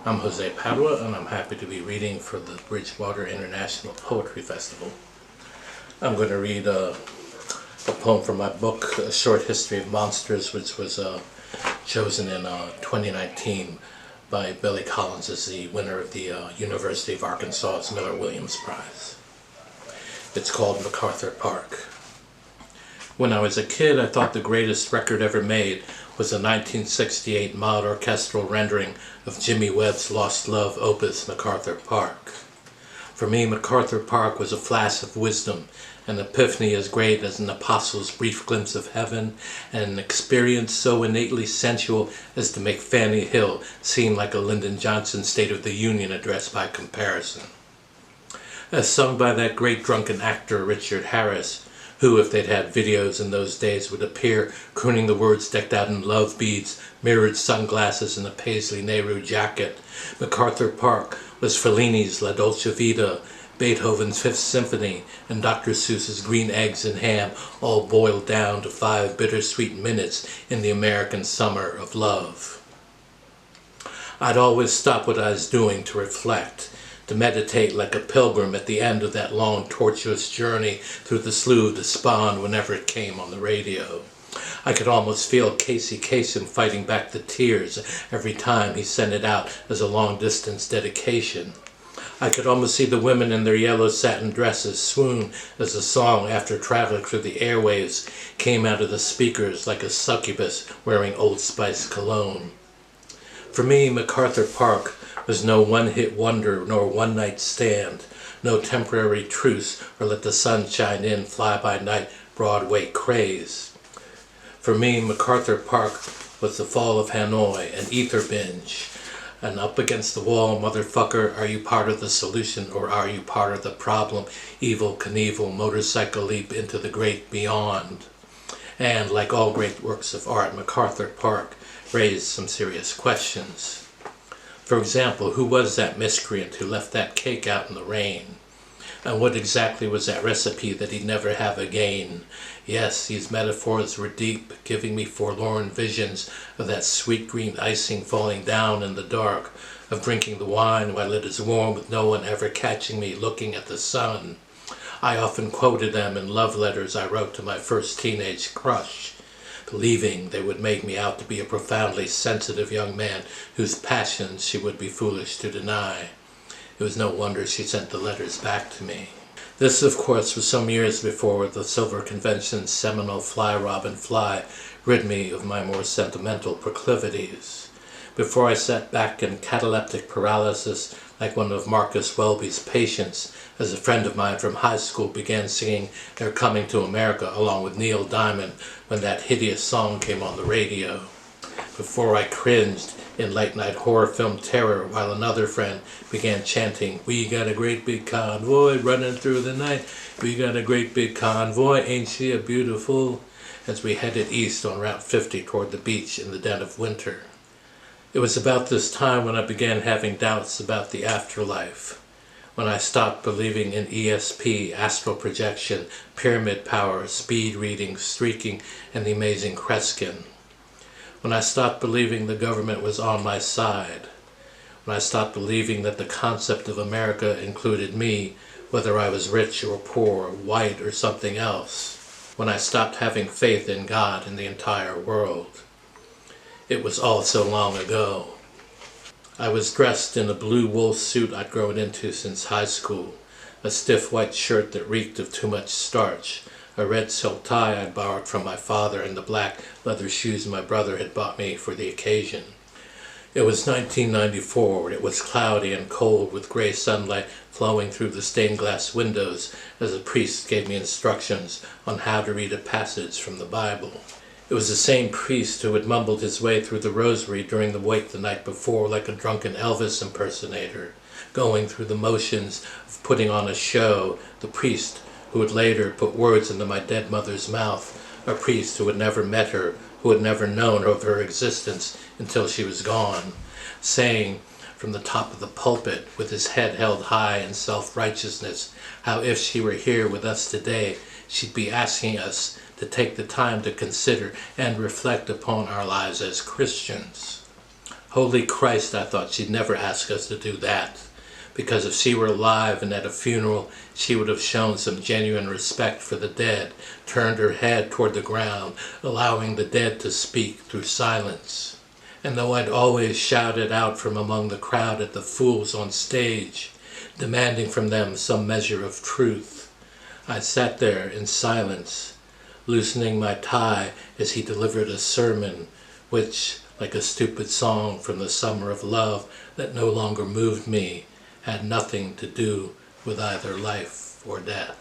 I'm Jose Padua, and I'm happy to be reading for the Bridgewater International Poetry Festival. I'm going to read a poem from my book, A Short History of Monsters, which was chosen in 2019 by Billy Collins as the winner of the University of Arkansas's Miller Williams Prize. It's called MacArthur Park. When I was a kid, I thought the greatest record ever made was a 1968 mod orchestral rendering of Jimmy Webb's Lost Love opus, MacArthur Park. For me, MacArthur Park was a flash of wisdom, an epiphany as great as an apostle's brief glimpse of heaven, and an experience so innately sensual as to make Fanny Hill seem like a Lyndon Johnson State of the Union address by comparison. As sung by that great drunken actor Richard Harris, who, if they'd had videos in those days, would appear crooning the words decked out in love beads, mirrored sunglasses, and a Paisley Nehru jacket. MacArthur Park was Fellini's La Dolce Vita, Beethoven's Fifth Symphony, and Dr. Seuss's Green Eggs and Ham, all boiled down to 5 bittersweet minutes in the American summer of love. I'd always stop what I was doing to reflect, to meditate like a pilgrim at the end of that long, tortuous journey through the Slough of Despond whenever it came on the radio. I could almost feel Casey Kasem fighting back the tears every time he sent it out as a long-distance dedication. I could almost see the women in their yellow satin dresses swoon as the song, after traveling through the airwaves, came out of the speakers like a succubus wearing Old Spice cologne. For me, MacArthur Park was no one-hit wonder nor one-night stand, no temporary truce or let the sun shine in fly-by-night Broadway craze. For me, MacArthur Park was the fall of Hanoi, an ether binge, an up against the wall, motherfucker, are you part of the solution or are you part of the problem? Evel Knievel, motorcycle leap into the great beyond. And like all great works of art, MacArthur Park raised some serious questions. For example, who was that miscreant who left that cake out in the rain? And what exactly was that recipe that he'd never have again? Yes, these metaphors were deep, giving me forlorn visions of that sweet green icing falling down in the dark, of drinking the wine while it is warm with no one ever catching me looking at the sun. I often quoted them in love letters I wrote to my first teenage crush, believing they would make me out to be a profoundly sensitive young man whose passions she would be foolish to deny. It was no wonder she sent the letters back to me. This, of course, was some years before the Silver Convention's seminal Fly Robin Fly rid me of my more sentimental proclivities. Before I sat back in cataleptic paralysis like one of Marcus Welby's patients, as a friend of mine from high school began singing They're Coming to America along with Neil Diamond when that hideous song came on the radio. Before I cringed in late-night horror film terror while another friend began chanting, we got a great big convoy running through the night, we got a great big convoy, ain't she a beautiful, as we headed east on Route 50 toward the beach in the dead of winter. It was about this time when I began having doubts about the afterlife, when I stopped believing in ESP, astral projection, pyramid power, speed reading, streaking, and the amazing Kreskin. When I stopped believing the government was on my side. When I stopped believing that the concept of America included me, whether I was rich or poor, white or something else. When I stopped having faith in God and the entire world. It was all so long ago. I was dressed in a blue wool suit I'd grown into since high school, a stiff white shirt that reeked of too much starch, a red silk tie I'd borrowed from my father, and the black leather shoes my brother had bought me for the occasion. It was 1994. It was cloudy and cold with gray sunlight flowing through the stained glass windows as a priest gave me instructions on how to read a passage from the Bible. It was the same priest who had mumbled his way through the rosary during the wake the night before like a drunken Elvis impersonator, going through the motions of putting on a show, the priest who would later put words into my dead mother's mouth, a priest who had never met her, who had never known of her existence until she was gone, saying from the top of the pulpit, with his head held high in self-righteousness, how if she were here with us today, she'd be asking us to take the time to consider and reflect upon our lives as Christians. Holy Christ, I thought, she'd never ask us to do that. Because if she were alive and at a funeral, she would have shown some genuine respect for the dead, turned her head toward the ground, allowing the dead to speak through silence. And though I'd always shouted out from among the crowd at the fools on stage, demanding from them some measure of truth, I sat there in silence, loosening my tie as he delivered a sermon which, like a stupid song from the summer of love that no longer moved me, had nothing to do with either life or death.